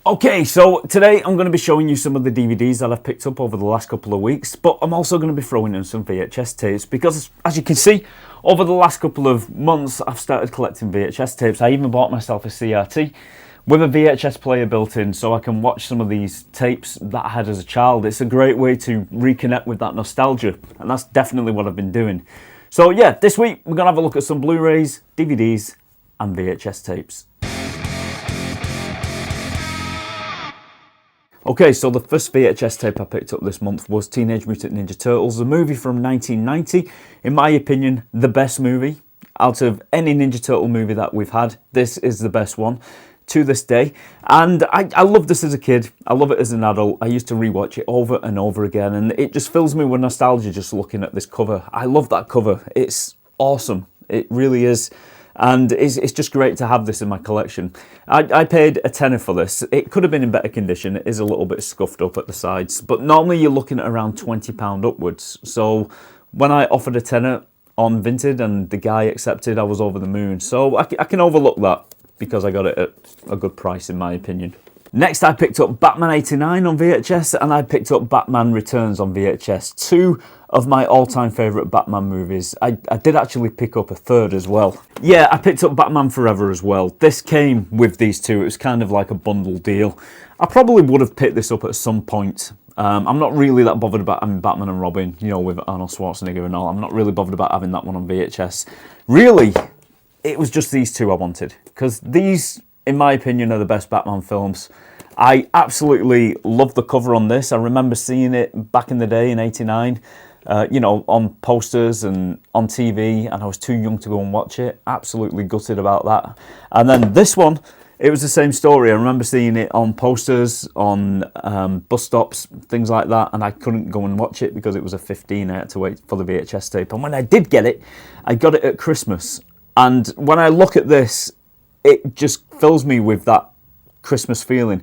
Okay, so today I'm going to be showing you some of the DVDs that I've picked up over the last couple of weeks, but I'm also going to be throwing in some VHS tapes because, as you can see, over the last couple of months I've started collecting VHS tapes. I even bought myself a CRT with a VHS player built in so I can watch some of these tapes that I had as a child. It's a great way to reconnect with that nostalgia, and that's definitely what I've been doing. So yeah, this week we're going to have a look at some Blu-rays, DVDs and VHS tapes. Okay, so the first VHS tape I picked up this month was Teenage Mutant Ninja Turtles, a movie from 1990. In my opinion, the best movie. Out of any Ninja Turtle movie that we've had, this is the best one to this day. And I loved this as a kid. I love it as an adult. I used to rewatch it over and over again, and it just fills me with nostalgia just looking at this cover. I love that cover. It's awesome. It really is. And it's just great to have this in my collection. I paid a tenner for this. It could have been in better condition. It is a little bit scuffed up at the sides, but normally you're looking at around £20 upwards. So when I offered a tenner on Vinted and the guy accepted, I was over the moon. So I can overlook that because I got it at a good price in my opinion. Next I picked up Batman 89 on VHS and I picked up Batman Returns on VHS. Two of my all-time favourite Batman movies. I did actually pick up a third as well. Yeah, I picked up Batman Forever as well. This came with these two. It was kind of like a bundle deal. I probably would have picked this up at some point. I'm not really that bothered about having Batman and Robin, you know, with Arnold Schwarzenegger and all. I'm not really bothered about having that one on VHS. Really, it was just these two I wanted. Because these, in my opinion, are the best Batman films. I absolutely love the cover on this. I remember seeing it back in the day in '89. You know, on posters and on TV, and I was too young to go and watch it. Absolutely gutted about that. And then this one, it was the same story. I remember seeing it on posters, on bus stops, things like that, and I couldn't go and watch it because it was a 15. I had to wait for the VHS tape. And when I did get it, I got it at Christmas. And when I look at this, it just fills me with that Christmas feeling.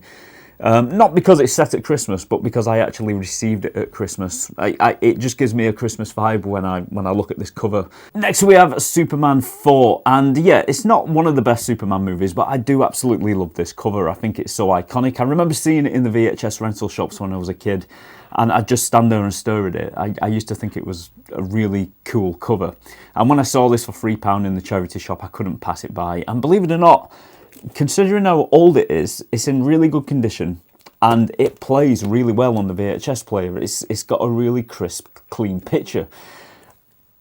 Not because it's set at Christmas, but because I actually received it at Christmas. It just gives me a Christmas vibe when I look at this cover. Next we have Superman 4, and yeah, it's not one of the best Superman movies, but I do absolutely love this cover. I think it's so iconic. I remember seeing it in the VHS rental shops when I was a kid, and I'd just stand there and stare at it. I used to think it was a really cool cover. And when I saw this for £3 in the charity shop, I couldn't pass it by. And believe it or not, considering how old it is, it's in really good condition and it plays really well on the VHS player. It's got a really crisp, clean picture.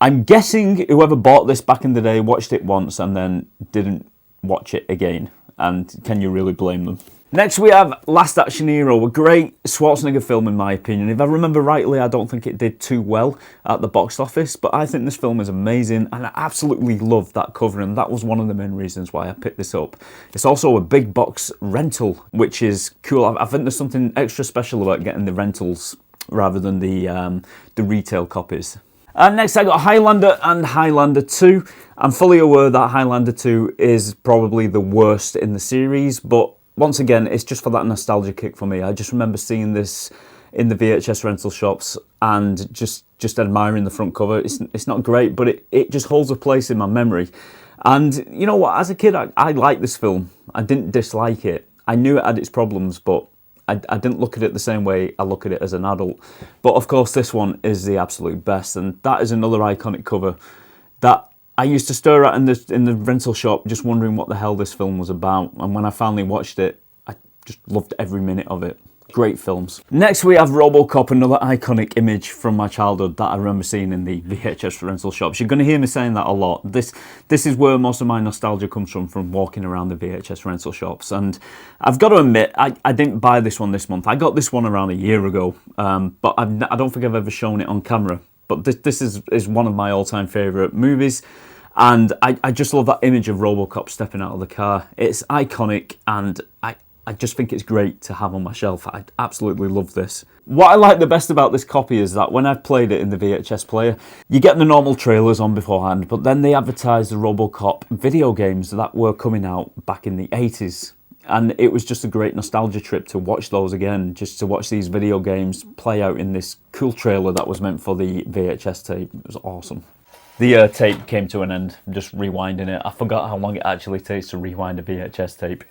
I'm guessing whoever bought this back in the day watched it once and then didn't watch it again. And can you really blame them? Next we have Last Action Hero, a great Schwarzenegger film in my opinion. If I remember rightly, I don't think it did too well at the box office, but I think this film is amazing and I absolutely love that cover, and that was one of the main reasons why I picked this up. It's also a big box rental, which is cool. I think there's something extra special about getting the rentals rather than the retail copies. And next I got Highlander and Highlander 2. I'm fully aware that Highlander 2 is probably the worst in the series, but once again, it's just for that nostalgia kick for me. I just remember seeing this in the VHS rental shops and just admiring the front cover. It's not great, but it just holds a place in my memory. And you know what? As a kid, I liked this film. I didn't dislike it. I knew it had its problems, but I didn't look at it the same way I look at it as an adult. But of course, this one is the absolute best. And that is another iconic cover that I used to stare at in the rental shop, just wondering what the hell this film was about. And when I finally watched it, I just loved every minute of it. Great films. Next we have RoboCop, another iconic image from my childhood that I remember seeing in the VHS rental shops. You're going to hear me saying that a lot. This is where most of my nostalgia comes from walking around the VHS rental shops. And I've got to admit, I didn't buy this one this month. I got this one around a year ago, but I don't think I've ever shown it on camera. But this is one of my all-time favourite movies, and I just love that image of RoboCop stepping out of the car. It's iconic, and I just think it's great to have on my shelf. I absolutely love this. What I like the best about this copy is that when I've played it in the VHS player, you get the normal trailers on beforehand, but then they advertise the RoboCop video games that were coming out back in the 80s. And it was just a great nostalgia trip to watch those again, just to watch these video games play out in this cool trailer that was meant for the VHS tape. It was awesome. The tape came to an end, just rewinding it. I forgot how long it actually takes to rewind a VHS tape.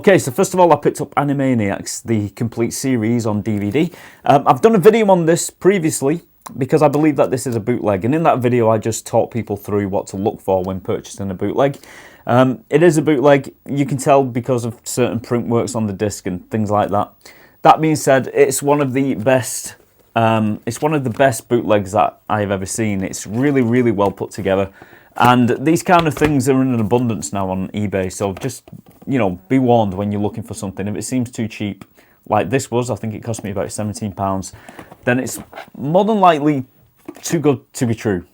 Okay, so first of all, I picked up Animaniacs, the complete series on DVD. I've done a video on this previously because I believe that this is a bootleg, and in that video I just taught people through what to look for when purchasing a bootleg. It is a bootleg, you can tell because of certain print works on the disc and things like that. That being said, it's one of the best bootlegs that I have ever seen. It's really, really well put together. And these kind of things are in an abundance now on eBay, so just, you know, be warned when you're looking for something. If it seems too cheap, like this was, I think it cost me about £17, then it's more than likely too good to be true.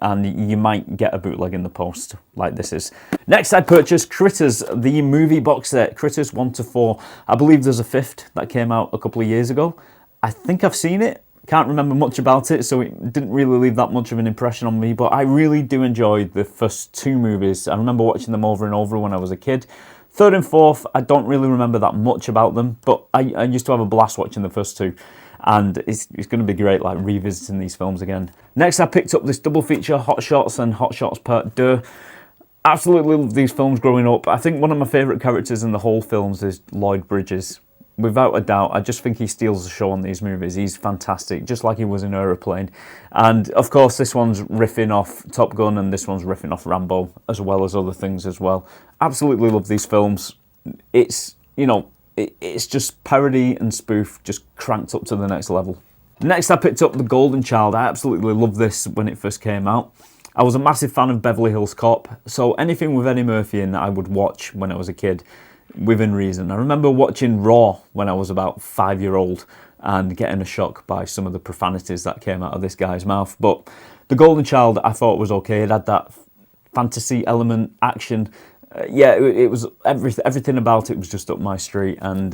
And you might get a bootleg in the post, like this is. Next, I purchased Critters, the movie box set, Critters 1 to 4. I believe there's a 5th that came out a couple of years ago. I think I've seen it. Can't remember much about it, so it didn't really leave that much of an impression on me, but I really do enjoy the first 2 movies. I remember watching them over and over when I was a kid. 3rd and 4th, I don't really remember that much about them, but I used to have a blast watching the first 2, and it's going to be great, like, revisiting these films again. Next, I picked up this double feature, Hot Shots and Hot Shots Part 2. Absolutely loved these films growing up. I think one of my favourite characters in the whole films is Lloyd Bridges. Without a doubt, I just think he steals the show on these movies. He's fantastic, just like he was in Aeroplane. And of course, this one's riffing off Top Gun, and this one's riffing off Rambo, as well as other things as well. Absolutely love these films. It's, you know, it's just parody and spoof, just cranked up to the next level. Next, I picked up The Golden Child. I absolutely loved this when it first came out. I was a massive fan of Beverly Hills Cop, so anything with Eddie Murphy in I would watch when I was a kid. Within reason. I remember watching Raw when I was about 5-year-old and getting a shock by some of the profanities that came out of this guy's mouth. But The Golden Child, I thought was okay. It had that fantasy element, action. Yeah, it was everything about it was just up my street. And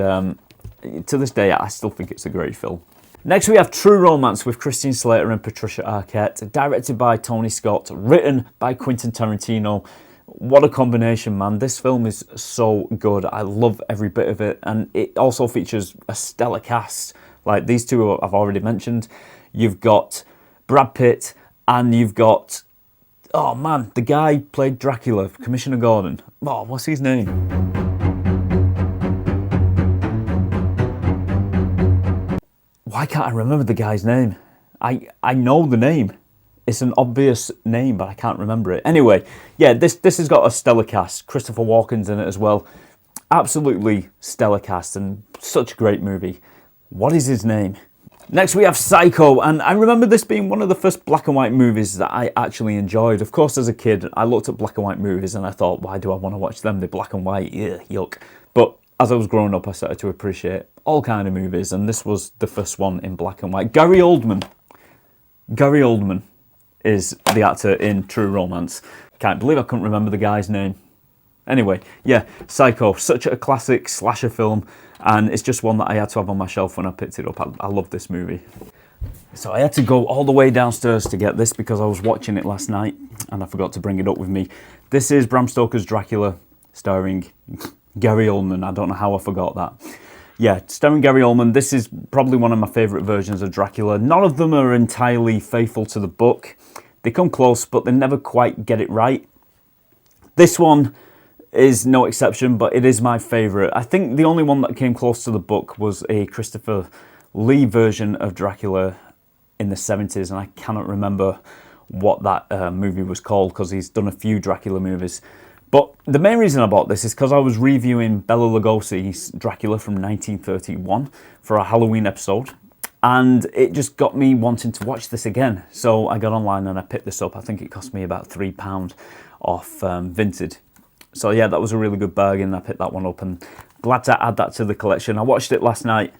to this day, I still think it's a great film. Next, we have True Romance with Christian Slater and Patricia Arquette, directed by Tony Scott, written by Quentin Tarantino. What a combination, man. This film is so good. I love every bit of it. And it also features a stellar cast. Like these two I've already mentioned. You've got Brad Pitt and you've got, oh man, the guy who played Dracula, Commissioner Gordon. Oh, what's his name? Why can't I remember the guy's name? I know the name. It's an obvious name, but I can't remember it. Anyway, yeah, this has got a stellar cast. Christopher Walken's in it as well. Absolutely stellar cast and such a great movie. What is his name? Next we have Psycho, and I remember this being one of the first black and white movies that I actually enjoyed. Of course, as a kid, I looked at black and white movies and I thought, why do I want to watch them? They're black and white, ugh, yuck. But as I was growing up, I started to appreciate all kind of movies, and this was the first one in black and white. Gary Oldman is the actor in True Romance. Can't believe I couldn't remember the guy's name. Anyway, yeah, Psycho, such a classic slasher film, and it's just one that I had to have on my shelf when I picked it up. I love this movie. So I had to go all the way downstairs to get this because I was watching it last night and I forgot to bring it up with me. This is Bram Stoker's Dracula, starring Gary Oldman. I don't know how I forgot that. Yeah, starring Gary Oldman. This is probably one of my favourite versions of Dracula. None of them are entirely faithful to the book. They come close, but they never quite get it right. This one is no exception, but it is my favourite. I think the only one that came close to the book was a Christopher Lee version of Dracula in the 70s, and I cannot remember what that movie was called because he's done a few Dracula movies. But the main reason I bought this is because I was reviewing Bela Lugosi's Dracula from 1931 for a Halloween episode, and it just got me wanting to watch this again. So I got online and I picked this up. I think it cost me about £3 off Vinted. So yeah, that was a really good bargain. I picked that one up and glad to add that to the collection. I watched it last night.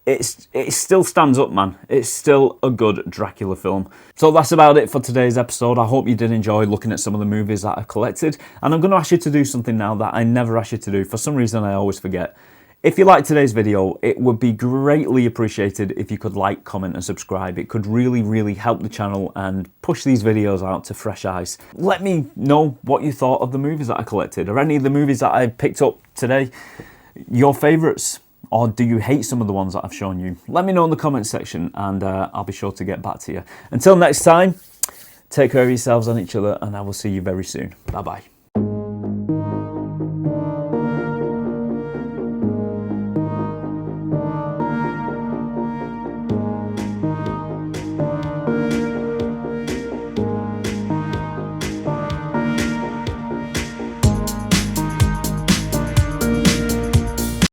It still stands up, man. It's still a good Dracula film. So that's about it for today's episode. I hope you did enjoy looking at some of the movies that I've collected. And I'm going to ask you to do something now that I never ask you to do. For some reason, I always forget. If you liked today's video, it would be greatly appreciated if you could like, comment and subscribe. It could really, really help the channel and push these videos out to fresh eyes. Let me know what you thought of the movies that I collected, or any of the movies that I picked up today, your favourites. Or do you hate some of the ones that I've shown you? Let me know in the comment section and I'll be sure to get back to you. Until next time, take care of yourselves and each other, and I will see you very soon. Bye-bye.